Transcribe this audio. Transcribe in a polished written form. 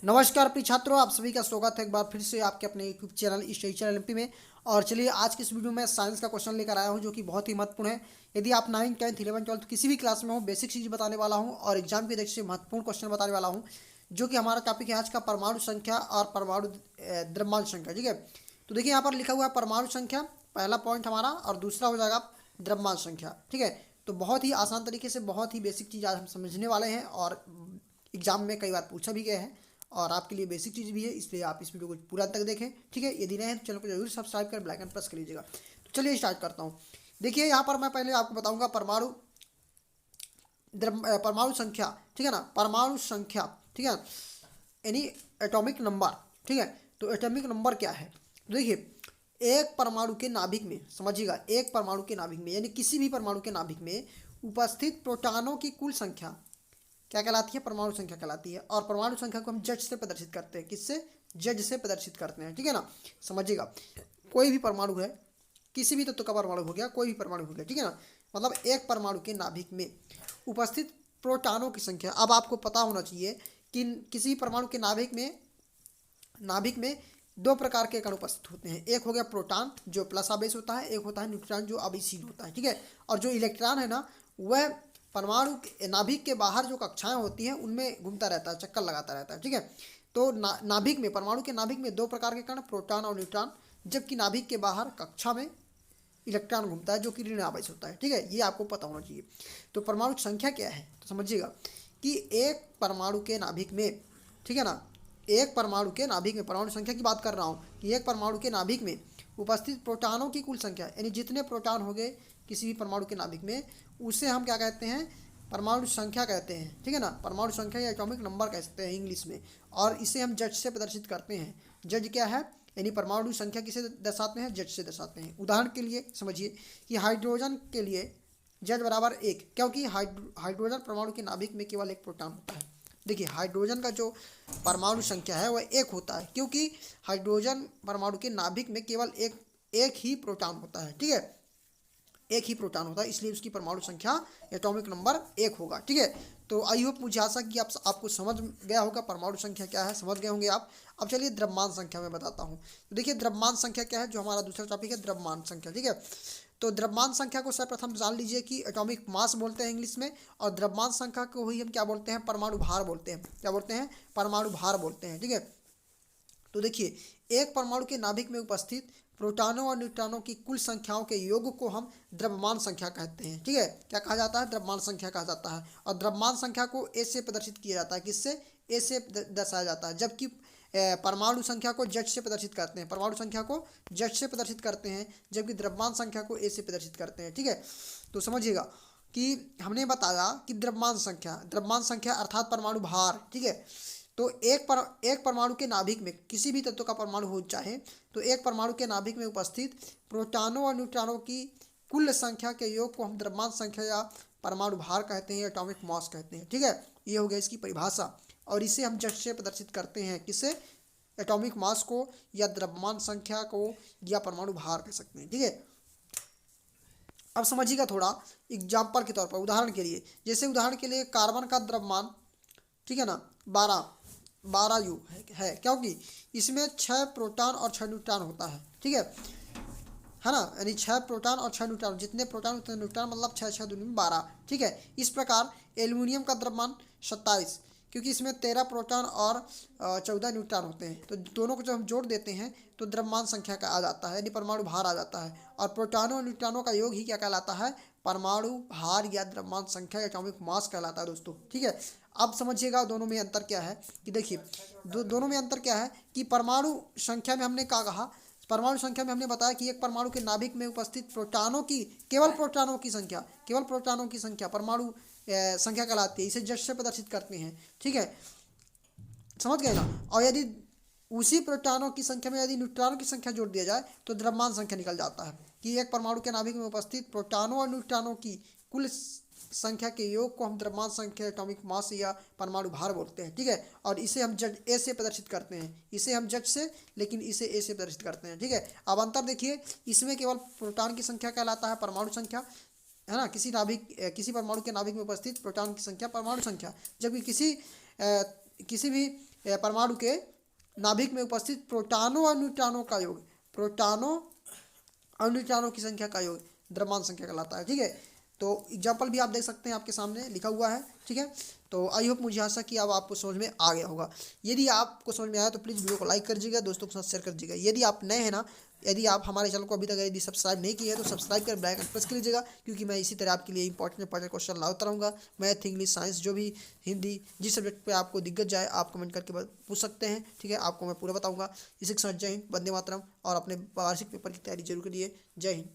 नमस्कार प्रिय छात्रों, आप सभी का स्वागत है एक बार फिर से आपके अपने YouTube channel study channel MP में। और चलिए आज की इस वीडियो में साइंस का क्वेश्चन लेकर आया हूं जो कि बहुत ही महत्वपूर्ण है। यदि आप 9th 10th 11th 12th किसी भी क्लास में हो, बेसिक चीज़ बताने वाला हूं और एग्जाम की दृष्टि से महत्वपूर्ण क्वेश्चन बताने वाला हूं, जो कि हमारा टॉपिक है आज का परमाणु संख्या और परमाणु द्रव्यमान संख्या। ठीक है, तो देखिए यहाँ पर लिखा हुआ है परमाणु संख्या, पहला पॉइंट हमारा, और दूसरा हो जाएगा द्रव्यमान संख्या। ठीक है, तो बहुत ही आसान तरीके से बहुत ही बेसिक चीज़ आज हम समझने वाले हैं और एग्जाम में कई बार पूछा भी गया है और आपके लिए बेसिक चीज़ भी है, इसलिए आप इस वीडियो को पूरा तक देखें। ठीक है, यदि नहीं है तो चैनल को जरूर सब्सक्राइब कर बेल आइकन प्रेस कर लीजिएगा। तो चलिए स्टार्ट करता हूँ। देखिए यहाँ पर मैं पहले आपको बताऊंगा परमाणु संख्या। ठीक है ना, परमाणु संख्या। ठीक है, यानी एटॉमिक नंबर। ठीक है, तो एटॉमिक नंबर क्या है? तो देखिए, एक परमाणु के नाभिक में, समझिएगा, एक परमाणु के नाभिक में यानी किसी भी परमाणु के नाभिक में उपस्थित प्रोटॉनों की कुल संख्या क्या कहलाती है? परमाणु संख्या कहलाती है। और परमाणु संख्या को हम जेड से प्रदर्शित करते हैं। किससे? जेड से प्रदर्शित करते हैं। ठीक है ना, समझिएगा, कोई भी परमाणु है, किसी भी तत्व का परमाणु हो गया, कोई भी परमाणु हो गया, ठीक है ना, मतलब एक परमाणु के नाभिक में उपस्थित प्रोटॉनों की संख्या। अब आपको पता होना चाहिए कि किसी भी परमाणु के नाभिक में दो प्रकार के कण उपस्थित होते हैं। एक हो गया प्रोटॉन जो प्लस आवेश होता है, एक होता है न्यूट्रॉन जो आवेशहीन होता है। ठीक है, और जो इलेक्ट्रॉन है ना, वह परमाणु नाभिक के बाहर जो कक्षाएं होती हैं उनमें घूमता रहता है, चक्कर लगाता रहता है। ठीक है, तो नाभिक में, परमाणु के नाभिक में दो प्रकार के कण, प्रोटॉन और न्यूट्रॉन, जबकि नाभिक के बाहर कक्षा में इलेक्ट्रॉन घूमता है जो कि ऋण आवेश होता है। ठीक है, ये आपको पता होना चाहिए। तो परमाणु संख्या क्या है? तो समझिएगा कि एक परमाणु के नाभिक में, ठीक है ना, एक परमाणु के नाभिक में, परमाणु संख्या की बात कर रहा हूँ कि एक परमाणु के नाभिक में उपस्थित प्रोटॉनों की कुल संख्या, यानी जितने प्रोटॉन हो गए किसी भी परमाणु के नाभिक में, उसे हम क्या कहते हैं? परमाणु संख्या कहते हैं। ठीक है ना, परमाणु संख्या या एटॉमिक नंबर कहते हैं इंग्लिश में। और इसे हम जेड से प्रदर्शित करते हैं। जेड क्या है? यानी परमाणु संख्या किसे दर्शाते हैं? जेड से दर्शाते हैं। उदाहरण के लिए समझिए कि हाइड्रोजन के लिए जेड बराबर 1, क्योंकि हाइड्रोजन परमाणु के नाभिक में केवल एक प्रोटॉन होता है। देखिए, हाइड्रोजन का जो परमाणु संख्या है वह 1 होता है, क्योंकि हाइड्रोजन परमाणु के नाभिक में केवल एक ही प्रोटॉन होता है। ठीक है, एक ही प्रोटॉन होता है, इसलिए उसकी परमाणु संख्या एटॉमिक नंबर 1 होगा। ठीक है, तो आई होप, मुझे आशा कि आपको समझ गया होगा परमाणु संख्या क्या है, समझ गए होंगे आप। अब चलिए द्रव्यमान संख्या में बताता हूँ। तो देखिए, द्रव्यमान संख्या क्या है, जो हमारा दूसरा टॉपिक है द्रव्यमान संख्या। ठीक है, तो द्रव्यमान संख्या को सर्वप्रथम जान लीजिए कि एटॉमिक मास बोलते हैं इंग्लिश में, और द्रव्यमान संख्या को ही हम क्या बोलते हैं? परमाणु भार बोलते हैं। क्या बोलते हैं? परमाणु भार बोलते हैं। ठीक है, तो देखिए, एक परमाणु के नाभिक में उपस्थित प्रोटॉनों और न्यूट्रॉनों की कुल संख्याओं के योग को हम द्रव्यमान संख्या कहते हैं। ठीक है, क्या कहा जाता है? द्रव्यमान संख्या कहा जाता है। और द्रव्यमान संख्या को ए से प्रदर्शित किया जाता है। किससे? ए से दर्शाया जाता है। जबकि परमाणु संख्या को जेड से प्रदर्शित करते हैं। परमाणु संख्या को जेड से प्रदर्शित करते हैं, जबकि द्रव्यमान संख्या को ए से प्रदर्शित करते हैं। ठीक है, तो समझिएगा कि हमने बताया कि द्रव्यमान संख्या अर्थात परमाणु भार। ठीक है, तो एक परमाणु के नाभिक में किसी भी तत्व का परमाणु हो चाहे, तो एक परमाणु के नाभिक में उपस्थित प्रोटॉनों और न्यूट्रॉनों की कुल संख्या के योग को हम द्रव्यमान संख्या या परमाणु भार कहते हैं, एटॉमिक मास कहते हैं। ठीक है, ये हो गया इसकी परिभाषा। और इसे हम जेड से प्रदर्शित करते हैं। किसे? एटॉमिक मास को, या द्रव्यमान संख्या को, या परमाणु भार कह सकते हैं। ठीक है, अब समझिएगा थोड़ा एग्जाम्पल के तौर पर, उदाहरण के लिए, जैसे उदाहरण के लिए कार्बन का द्रव्यमान, ठीक है ना, 12 यू है, क्योंकि इसमें 6 प्रोटॉन और 6 न्यूट्रॉन होता है। ठीक है ना, यानी 6 प्रोटॉन और 6 न्यूट्रॉन, जितने प्रोटॉन उतने न्यूट्रॉन, मतलब 6 6 दूनी 12। ठीक है, इस प्रकार एल्यूमिनियम का द्रव्यमान 27, क्योंकि इसमें 13 प्रोटॉन और 14 न्यूट्रॉन होते हैं। तो दोनों को जब हम जोड़ देते हैं तो द्रव्यमान संख्या का आ जाता है, यानी परमाणु भार आ जाता है। और प्रोटॉनों और न्यूट्रॉनों का योग ही क्या कहलाता है? परमाणु भार या द्रव्यमान संख्या, एटॉमिक मास कहलाता है दोस्तों। ठीक है, अब समझिएगा दोनों में अंतर क्या है। कि देखिए, दोनों में अंतर क्या है कि परमाणु संख्या में हमने क्या कहा? परमाणु संख्या में हमने बताया कि एक परमाणु के नाभिक में उपस्थित प्रोटॉनों की, केवल प्रोटॉनों की संख्या परमाणु संख्या कहलाती है। इसे जेड से प्रदर्शित करते हैं। ठीक है, समझ गए ना। और यदि उसी प्रोटॉनों की संख्या में यदि न्यूट्रॉनों की संख्या जोड़ दिया जाए तो द्रव्यमान संख्या निकल जाता है। कि एक परमाणु के नाभिक में उपस्थित प्रोटॉनों और न्यूट्रॉनों की कुल संख्या के योग को हम द्रव्यमान संख्या, एटॉमिक मास या परमाणु भार बोलते हैं। ठीक है, और इसे हम जेड ए से प्रदर्शित करते हैं। इसे हम जेड से, लेकिन इसे ए से प्रदर्शित करते हैं। ठीक है, अब अंतर देखिए, इसमें केवल प्रोटॉन की संख्या कहलाता है परमाणु संख्या, है ना, किसी परमाणु के नाभिक में उपस्थित प्रोटॉन की संख्या परमाणु संख्या, जबकि किसी भी परमाणु के नाभिक में उपस्थित प्रोटॉनों और न्यूट्रॉनों का योग, प्रोटॉनों और न्यूट्रॉनों की संख्या का योग द्रव्यमान संख्या कहलाता है। ठीक है, तो एग्जाम्पल भी आप देख सकते हैं आपके सामने लिखा हुआ है। ठीक है, तो आई होप, मुझे आशा कि अब आपको समझ में आ गया होगा। यदि आपको समझ में आया तो प्लीज़ वीडियो को लाइक कर दीजिएगा, दोस्तों के साथ शेयर कर दीजिएगा। यदि आप नए हैं ना, यदि आप हमारे चैनल को अभी तक यदि सब्सक्राइब नहीं किए हैं तो सब्सक्राइब कर बेल आइकन प्रेस कर लीजिएगा, क्योंकि मैं इसी तरह आपके लिए इंपॉर्टेंट क्वेश्चन लाता रहूँगा। मैथ, इंग्लिश, साइंस, जो भी हिंदी, जिस सब्जेक्ट पे आपको दिक्कत जाए आप कमेंट करके पूछ सकते हैं। ठीक है, आपको मैं पूरा बताऊँगा। इसी के साथ जय हिंद, वंदे मातरम, और अपने वार्षिक पेपर की तैयारी जरूर करिए। जय हिंद।